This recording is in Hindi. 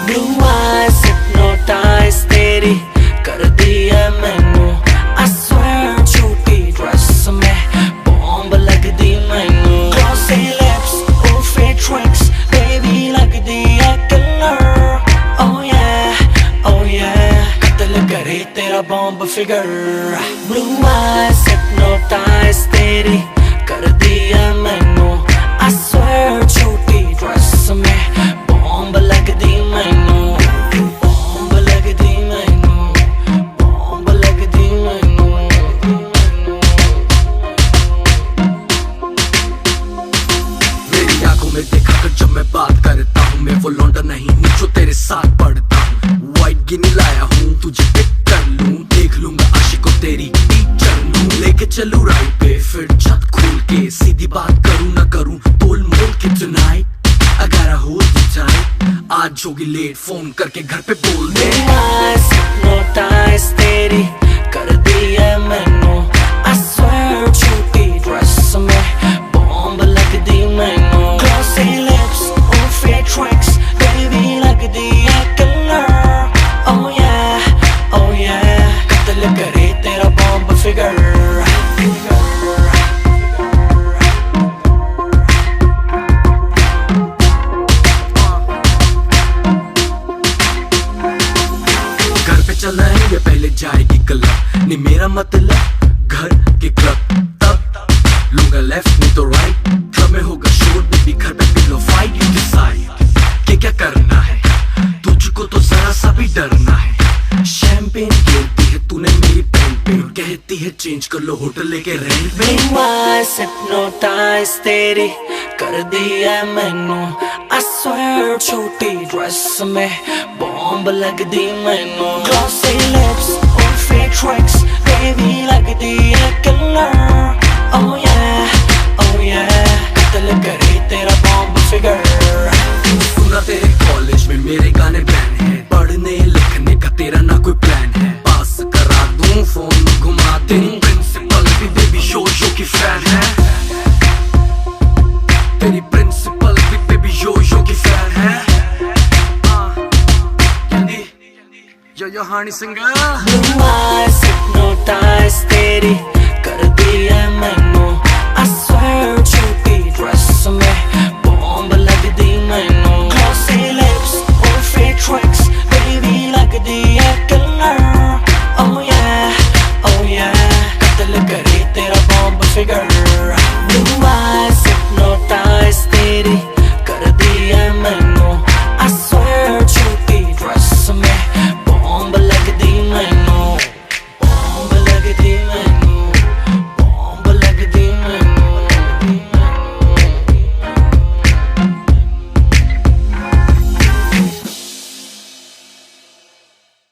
Blue eyes hypnotize तेरी कर दी है मैनू I swear छोटी ड्रेस में बॉम्ब लग दी मैनू Glossy lips, oh fake tricks baby लग दी है killer Oh yeah कत्ल करे तेरा bomb figure Blue eyes hypnotize तेरी कर दी है मैनू I swear छोटी ड्रेस में बॉम्ब लग दी मैनू बॉम्ब लग दी मैनू बॉम्ब लग दी मैनू मेरी आंखों में देखा कर जब मैं बात करता हूँ मैं वो लौंडा नहीं हूँ जो तेरे साथ पढ़ता हूँ वाइट गिनी लाया हूँ तुझे पिक कर लूँ देख लूंगा आशिकों तेरी टीचर लूँ लेके चलूँ राइट पे फिर छत खोल के सीधी बात करूँ ना करूँ तोल मोल के tonight I gotta hold you tight आज होगी लेट फोन करके घर पे बोल दे hypnotize तेरी कर दी है मैनू I swear छोटी ड्रेस में बॉम्ब लग दी मैनू Glossy lips, oh fake tricks baby लग दी है killer Oh yeah कत्ल करे तेरा बॉम्ब फिगर चलना है या पहले जाएगी क्लब नहीं मेरा मतलब घर के क्लब तब लूंगा लेफ्ट नहीं तो राइट क्लब में होगा शोर बेबी घर पे पिलो फाइट यू डिसाइड क्या करना है तुझको तो जरा सा भी डरना है शैंपेन गिरती है तूने मेरी पेन पे कहती है चेंज कर लो होटल लेके रेंट पे hypnotize तेरी कर दी है मैनू I swear छोटी ड्रेस में बॉम्ब लग दी मैनू Glossy lips, oh fake tricks baby लग दी है killer Oh yeah कत्ल करे तेरा बॉम्ब फिगर सुना तेरे कॉलेज में मेरे गाने बैन है पढ़ने लिखने का तेरा ना कोई प्लान है पास करा दूं फोन घुमा दूं प्रिंसिपल भी बेबी शो की फैन है तेरी प्रिंसिपल भी बेबी शो की फैन है यो हानी सिंगर Blue eyes hypnotize तेरी कर दी है मैनू